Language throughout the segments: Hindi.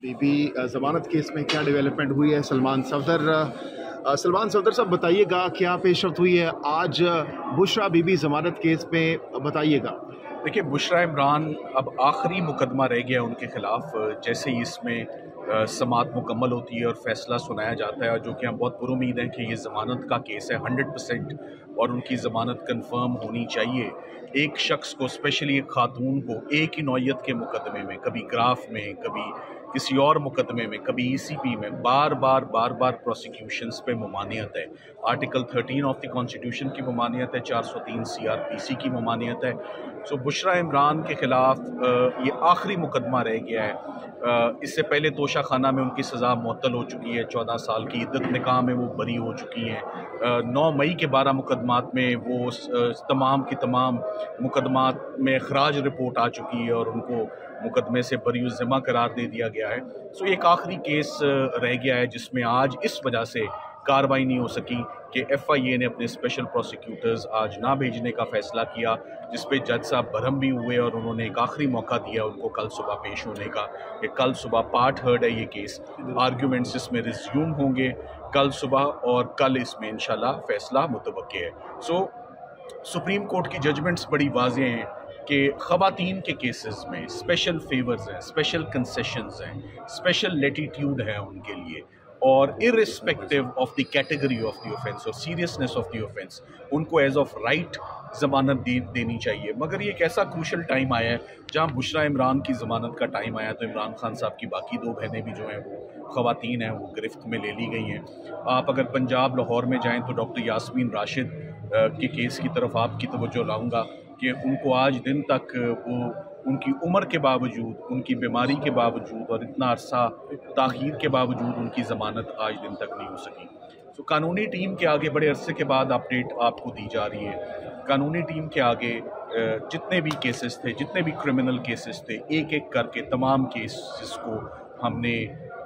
बीबी ज़मानत केस में क्या डेवलपमेंट हुई है? सलमान सफदर साहब बताइएगा, क्या पेशरफ्त हुई है आज बुशरा बीबी ज़मानत केस में, बताइएगा। देखिए, बुशरा इमरान अब आखिरी मुकदमा रह गया उनके खिलाफ। जैसे ही इसमें समाअत मुकम्मल होती है और फैसला सुनाया जाता है, जो कि हम बहुत पुरुम्मीद हैं कि ये ज़मानत का केस है 100% और उनकी ज़मानत कंफर्म होनी चाहिए। एक शख्स को, स्पेशली एक खातून को, एक ही नौयत के मुकदमे में, कभी ग्राफ में, कभी किसी और मुकदमे में, कभी ECP में, बार बार प्रोसिक्यूशंस पे ममानियत है। आर्टिकल 13 ऑफ द कॉन्स्टिट्यूशन की ममानियत है, 403 CRPC की ममानियत है। सो बुशरा इमरान के ख़िलाफ़ ये आखिरी मुकदमा रह गया है। इससे पहले तोशा खाना में उनकी सज़ा मुअत्तल हो चुकी है, 14 साल की इद्दत निकाह में वो बरी हो चुकी हैं। 9 मई के 12 मुकदमात में वो तमाम की तमाम मुकदमात में खराज रिपोर्ट आ चुकी है और उनको मुकदमे से बरी-उज़्ज़िम्मा करार दे दिया गया है। सो एक आखिरी केस रह गया है जिसमें आज इस वजह से कार्रवाई नहीं हो सकी कि FIA ने अपने स्पेशल प्रोसिक्यूटर्स आज ना भेजने का फ़ैसला किया, जिस पे जज साहब बरहम भी हुए और उन्होंने एक आखिरी मौका दिया उनको कल सुबह पेश होने का कि कल सुबह पार्ट हर्ड है ये केस, आर्ग्यूमेंट्स इसमें रिज्यूम होंगे कल सुबह और कल इसमें इंशाल्लाह फ़ैसला मुतवक्के है। सो सुप्रीम कोर्ट की जजमेंट्स बड़ी वाज़ेह हैं कि ख़वातीन के केसेस में स्पेशल फेवर्स हैं, स्पेशल कंसेशंस हैं, स्पेशल लेटीट्यूड है उनके लिए, और irrespective of the category of the offence और सीरियसनेस ऑफ द ऑफेंस उनको एज ऑफ राइट ज़मानत देनी चाहिए। मगर ये एक ऐसा क्रूशल टाइम आया है जहाँ बुशरा इमरान की ज़मानत का टाइम आया तो इमरान खान साहब की बाकी 2 बहनें भी जो हैं वो ख़वातीन हैं, वो गिरफ्त में ले ली गई हैं। आप अगर पंजाब लाहौर में जाएँ तो डॉक्टर यास्मीन राशिद के केस की तरफ आपकी तवज्जो लाऊंगा कि उनको आज दिन तक वो उनकी उम्र के बावजूद, उनकी बीमारी के बावजूद और इतना अरसा ताख़ीर के बावजूद उनकी ज़मानत आज दिन तक नहीं हो सकी। तो कानूनी टीम के आगे बड़े अरसे के बाद अपडेट आपको दी जा रही है। कानूनी टीम के आगे जितने भी केसेस थे, जितने भी क्रिमिनल केसेस थे, एक एक करके तमाम केसेस को हमने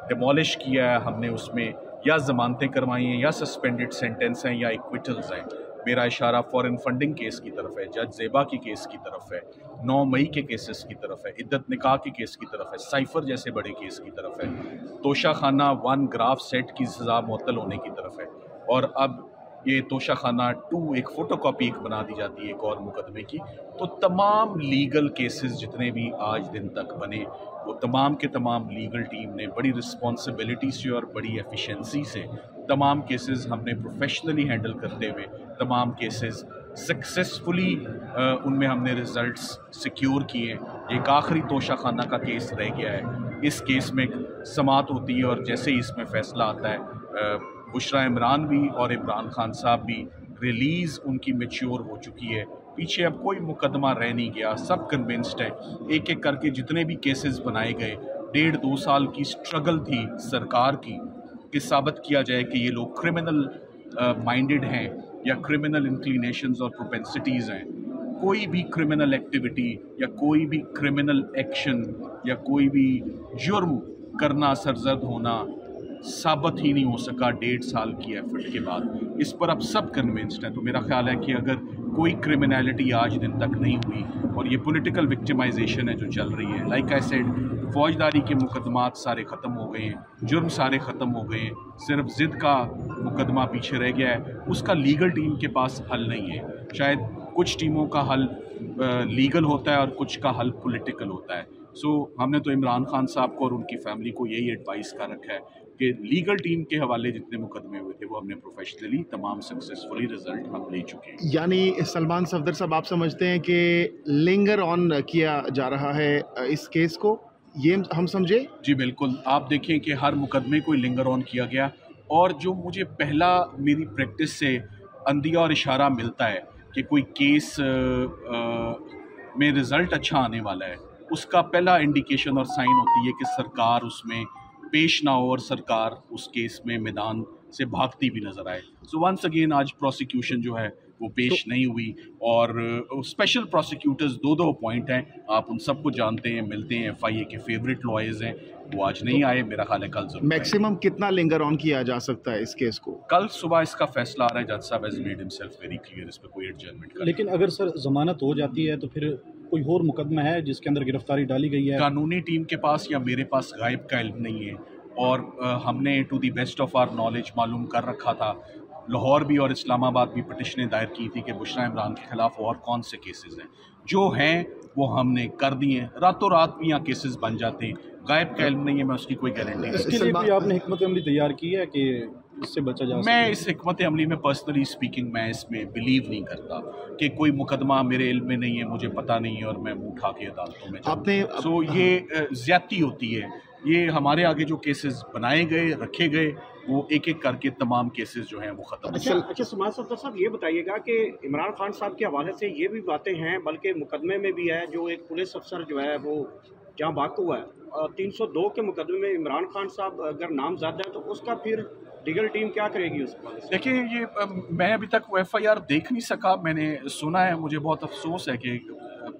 डिमोलिश किया है। हमने उसमें या ज़मानतें करवाई हैं, या सस्पेंडेड सेंटेंस हैं, या एक्विटल्स हैं। मेरा इशारा फॉरेन फंडिंग केस की तरफ है, जज ज़ेबा की केस की तरफ है, 9 मई के केसेस की तरफ है, इद्दत निकाह के केस की तरफ है, साइफर जैसे बड़े केस की तरफ है, तोशा खाना 1 ग्राफ सेट की सज़ा मुअत्तल होने की तरफ है, और अब ये तोशा खाना 2 एक फ़ोटोकॉपी एक बना दी जाती है एक और मुकदमे की। तो तमाम लीगल केसेस जितने भी आज दिन तक बने, वो तमाम के तमाम लीगल टीम ने बड़ी रिस्पॉन्सिबिलिटी से और बड़ी एफिशिएंसी से तमाम केसेस हमने प्रोफेशनली हैंडल करते हुए तमाम केसेस सक्सेसफुली उनमें हमने रिज़ल्ट्स सिक्योर किए। एक आखिरी तोशा खाना का केस रह गया है, इस केस में समाअत होती है और जैसे ही इसमें फ़ैसला आता है बुशरा इमरान भी और इमरान खान साहब भी, रिलीज़ उनकी मैच्योर हो चुकी है। पीछे अब कोई मुकदमा रह नहीं गया, सब कन्विंस्ड है। एक एक करके जितने भी केसेस बनाए गए, 1.5-2 साल की स्ट्रगल थी सरकार की कि साबित किया जाए कि ये लोग क्रिमिनल माइंडेड हैं या क्रिमिनल इंक्लिनेशंस और प्रोपेंसिटीज़ हैं। कोई भी क्रिमिनल एक्टिविटी या कोई भी क्रिमिनल एक्शन या कोई भी जुर्म करना, सरजद होना साबित ही नहीं हो सका 1.5 साल की एफर्ट के बाद। इस पर अब सब कन्विंस्ड हैं। तो मेरा ख्याल है कि अगर कोई क्रिमिनलिटी आज दिन तक नहीं हुई और ये पॉलिटिकल विक्टिमाइजेशन है जो चल रही है, लाइक आई सेड, फौजदारी के मुकदमात सारे ख़त्म हो गए हैं, जुर्म सारे ख़त्म हो गए हैं, सिर्फ ज़िद का मुकदमा पीछे रह गया है, उसका लीगल टीम के पास हल नहीं है। शायद कुछ टीमों का हल लीगल होता है और कुछ का हल पॉलिटिकल होता है। सो हमने तो इमरान खान साहब को और उनकी फैमिली को यही एडवाइस कर रखा है कि लीगल टीम के हवाले जितने मुकदमे हुए थे वो हमने प्रोफेशनली तमाम सक्सेसफुली रिजल्ट हम ले चुके हैं। यानी सलमान सफदर साहब, आप समझते हैं कि लिंगर ऑन किया जा रहा है इस केस को, ये हम समझे? जी बिल्कुल, आप देखें कि हर मुकदमे को लिंगर ऑन किया गया, और जो मुझे पहला मेरी प्रैक्टिस से अंदिया और इशारा मिलता है कि कोई केस में रिज़ल्ट अच्छा आने वाला है, उसका पहला इंडिकेशन और साइन होती है कि सरकार उसमें पेश ना हो और सरकार उस केस में मैदान से भागती भी नजर आए। सो वंस अगेन आज प्रोसिक्यूशन जो है वो पेश नहीं हुई, और स्पेशल प्रोसिक्यूटर्स 2 अपॉइंट हैं, आप उन सबको जानते हैं, मिलते हैं, FIA के फेवरेट लॉयर्स हैं, वो आज नहीं आए। मेरा ख्याल है कल जरूर। मैक्सिमम कितना लिंगर ऑन किया जा सकता है इस केस को? कल सुबह इसका फैसला आ रहा है। जज साहब has made himself very clear, इस पे कोई एडजमेंट का। लेकिन अगर सर जमानत हो जाती है तो फिर कोई और मुकदमा है जिसके अंदर गिरफ्तारी डाली गई है? कानूनी टीम के पास या मेरे पास गायब का इल्म नहीं है, और हमने to the best of our knowledge मालूम कर रखा था। लाहौर भी और इस्लामाबाद भी पटिशनें दायर की थी कि बुशरा इमरान के ख़िलाफ़ और कौन से केसेस हैं जो हैं वो हमने कर दिए। रातों रात भी यहाँ केसेस बन जाते हैं, गायब का इल्म नहीं है, मैं उसकी कोई गारंटी नहीं। इसके लिए भी आपने हिकमत अमली तैयार की है कि इससे बचा जा सके? मैं इस हिकमत अमली में पर्सनली स्पीकिंग मैं इसमें बिलीव नहीं करता कि कोई मुकदमा मेरे इल्म में नहीं है, मुझे पता नहीं है और मैं मुँह उठा के अदालतों में आपने सो ये ज़्यादती होती है। ये हमारे आगे जो केसेस बनाए गए रखे गए वो एक एक करके तमाम केसेस जो हैं वो ख़त्म। अच्छा समाज सफदर साहब, ये बताइएगा कि इमरान खान साहब के हवाले से ये भी बातें हैं, बल्कि मुकदमे में भी है, जो एक पुलिस अफसर जो है वो जहाँ बाक हुआ है 302 के मुकदमे में इमरान खान साहब अगर नामजद है तो उसका फिर लीगल टीम क्या करेगी उस पर? देखिए ये मैं अभी तक वो FIR देख नहीं सका, मैंने सुना है, मुझे बहुत अफसोस है कि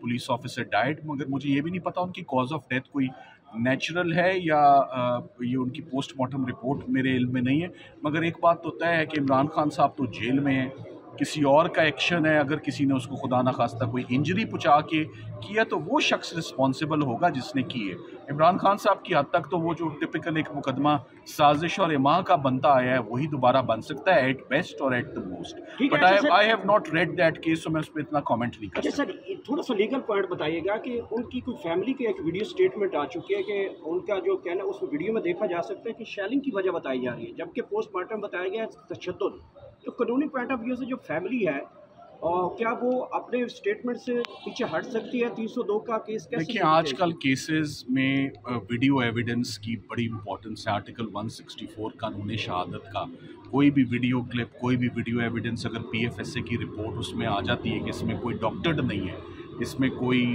पुलिस ऑफिसर डाइड, मगर मुझे ये भी नहीं पता उनकी कॉज ऑफ डेथ कोई नेचुरल है या ये उनकी पोस्टमार्टम रिपोर्ट मेरे इल्म में नहीं है। मगर एक बात तो तय है कि इमरान खान साहब तो जेल में हैं, किसी और का एक्शन है, अगर किसी ने उसको खुदा ना खास्ता कोई इंजरी पहुंचा के किया तो वो शख्स रिस्पॉन्सिबल होगा जिसने की है। इमरान खान साहब की हद तक तो वो जो टिपिकल एक मुकदमा साजिश और इमा का बनता आया है वही दोबारा बन सकता है एट बेस्ट और at the most. But I have not read that case, तो मैं उस पर इतना कमेंट नहीं कर सकता। सर थोड़ा सा लीगल पॉइंट बताइएगा कि उनकी कोई फैमिली की एक वीडियो स्टेटमेंट आ चुकी है कि उनका जो कहना है उस वीडियो में देखा जा सकता है कि शेलिंग की वजह बताई जा रही है, जबकि पोस्टमार्टम बताया गया है तशद्दुद। तो कानूनी पॉइंट ऑफ व्यू से जो फैमिली है और क्या वो अपने स्टेटमेंट से पीछे हट सकती है? 302 का केस कैसे? देखिए आजकल केसेस में वीडियो एविडेंस की बड़ी इंपॉर्टेंस है। आर्टिकल 164 कानून शहादत का कोई भी वीडियो क्लिप, कोई भी वीडियो एविडेंस अगर PFSA की रिपोर्ट उसमें आ जाती है कि इसमें कोई डॉक्टर्ड नहीं है, इसमें कोई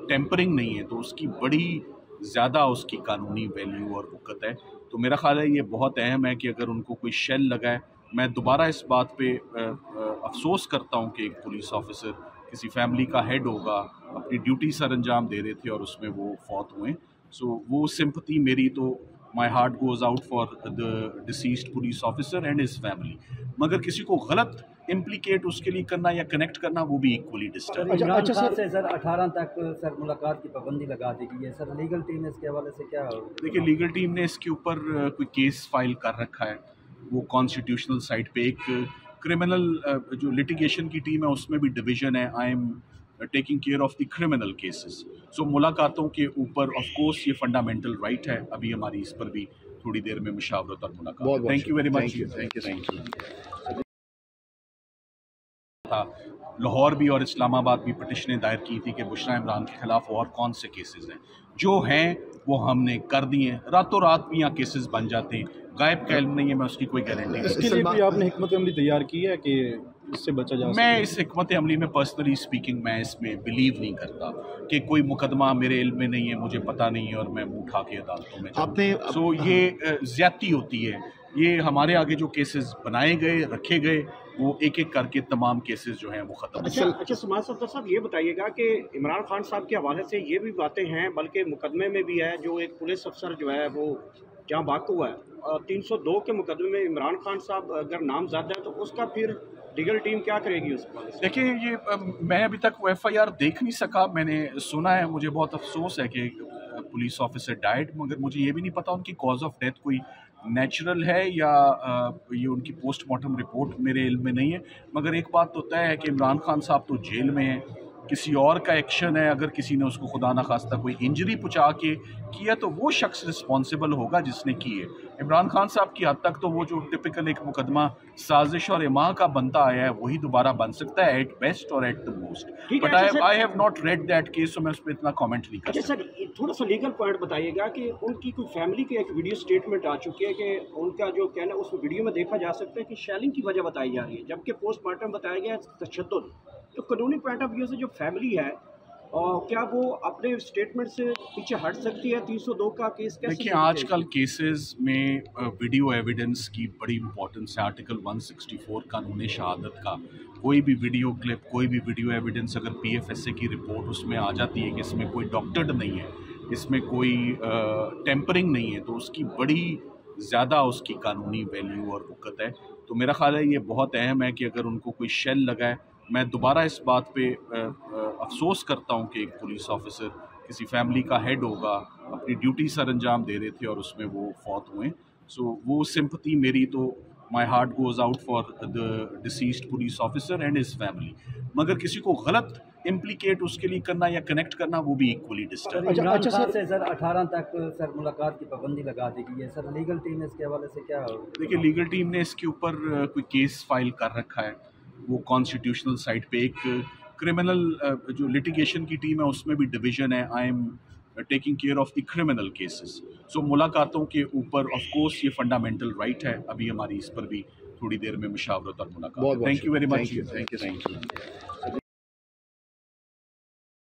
टेम्परिंग नहीं है, तो उसकी बड़ी ज़्यादा उसकी कानूनी वैल्यू और वक़्त है। तो मेरा ख़्याल है ये बहुत अहम है कि अगर उनको कोई शेल लगा है, मैं दोबारा इस बात पे अफसोस करता हूँ कि एक पुलिस ऑफिसर किसी फैमिली का हेड होगा, अपनी ड्यूटी सर अंजाम दे रहे थे और उसमें वो फौत हुए। सो वो सिंपथी मेरी तो my heart goes out for the deceased police officer and his family. मगर किसी को गलत इम्प्लीकेट उसके लिए करना या कनेक्ट करना वो भी इक्वली डिस्टर्ब। इमरान खान से सर 18 तक सर मुलाकात की पाबंदी लगा दी गई है, सर लीगल टीम ने इसके हवाले से क्या? देखिए लीगल टीम ने इसके ऊपर कोई केस फाइल कर रखा है, वो कॉन्स्टिट्यूशनल साइट पे एक क्रिमिनल जो लिटिगेशन की टीम है उसमें भी डिवीजन है। I am taking care of the criminal cases. So मुलाकातों के ऊपर ऑफ कोर्स ये फंडामेंटल राइट है। अभी हमारी इस पर भी थोड़ी देर में मुशावरत और मुलाकात। Thank you very much. Thank you. Lahore भी और इस्लामाबाद भी पटिशनें दायर की थी कि बुशरा इमरान के ख़िलाफ़ और कौन से केसेस हैं जो हैं वो हमने कर दिए। रातों रात भी यहाँ केसेस बन जाते हैं, गायब का इल्म नहीं है, मैं उसकी कोई गारंटी नहीं। इसके लिए भी आपने हिकमत अमली तैयार की है कि इससे बचा जा सके? मैं इस हिकमत अमली में पर्सनली स्पीकिंग मैं इसमें बिलीव नहीं करता कि कोई मुकदमा मेरे इल्म में नहीं है, मुझे पता नहीं है और मैं मुँह उठा के अदालतों में आपने सो ये ज़्यादती होती है। ये हमारे आगे जो केसेस बनाए गए रखे गए वो एक एक करके तमाम केसेस जो हैं वो ख़त्म। अच्छा समाज सफदर साहब, ये बताइएगा कि इमरान खान साहब के हवाले से ये भी बातें हैं, बल्कि मुकदमे में भी है, जो एक पुलिस अफसर जो है वो जहाँ बाक हुआ है 302 के मुकदमे में इमरान खान साहब अगर नामजद है तो उसका फिर लीगल टीम क्या करेगी उस पर? देखिए ये मैं अभी तक वो FIR देख नहीं सका, मैंने सुना है, मुझे बहुत अफसोस है कि पुलिस ऑफिसर डाइड, मगर मुझे ये भी नहीं पता उनकी कॉज ऑफ डेथ कोई नेचुरल है या ये उनकी पोस्टमार्टम रिपोर्ट मेरे इल्म में नहीं है। मगर एक बात तो तय है कि इमरान खान साहब तो जेल में हैं, किसी और का एक्शन है, अगर किसी ने उसको खुदा ना खास्ता कोई इंजरी पहुंचा के किया तो वो शख्स रिस्पॉन्सिबल होगा जिसने की है। इमरान खान साहब की हद तक तो वो जो टिपिकल एक मुकदमा साजिश और इमा का बनता आया है वही दोबारा बन सकता है एट बेस्ट और at the most. But I have not read that case, तो मैं उस पर इतना कमेंट नहीं कर सकता। सर थोड़ा सा लीगल पॉइंट बताइएगा कि उनकी कोई फैमिली की एक वीडियो स्टेटमेंट आ चुकी है कि उनका जो कहना है उस वीडियो में देखा जा सकता है कि शेलिंग की वजह बताई जा रही है, जबकि पोस्टमार्टम बताया गया है तशद्दुद। तो कानूनी पॉइंट ऑफ व्यू से जो फैमिली है और क्या वो अपने स्टेटमेंट से पीछे हट सकती है? 302 का केस कैसे? देखिए आजकल केसेस में वीडियो एविडेंस की बड़ी इंपॉर्टेंस है। आर्टिकल 164 कानून शहादत का कोई भी वीडियो क्लिप, कोई भी वीडियो एविडेंस अगर PFSA की रिपोर्ट उसमें आ जाती है कि इसमें कोई डॉक्टर्ड नहीं है, इसमें कोई टेम्परिंग नहीं है, तो उसकी बड़ी ज़्यादा उसकी कानूनी वैल्यू और वक़्त है। तो मेरा ख़्याल है ये बहुत अहम है कि अगर उनको कोई शेल लगा है, मैं दोबारा इस बात पे अफसोस करता हूँ कि एक पुलिस ऑफिसर किसी फैमिली का हेड होगा, अपनी ड्यूटी सर अंजाम दे रहे थे और उसमें वो फौत हुए। सो वो सिंपथी मेरी तो my heart goes out for the deceased police officer and his family. मगर किसी को गलत इम्प्लीकेट उसके लिए करना या कनेक्ट करना वो भी इक्वली डिस्टर्ब। इमरान खान से सर 18 तक सर मुलाकात की पाबंदी लगा दी गई है सर, लीगल टीम इसके हवाले से क्या? देखिए, लीगल टीम ने इसके ऊपर कोई केस फाइल कर रखा है। वो कॉन्स्टिट्यूशनल साइट पे एक क्रिमिनल जो लिटिगेशन की टीम है उसमें भी डिवीजन है। I am taking care of the criminal cases. So मुलाकातों के ऊपर ऑफ कोर्स ये फंडामेंटल राइट है। अभी हमारी इस पर भी थोड़ी देर में मुशावरत और मुलाकात। बहुत thank you very much. Thank you.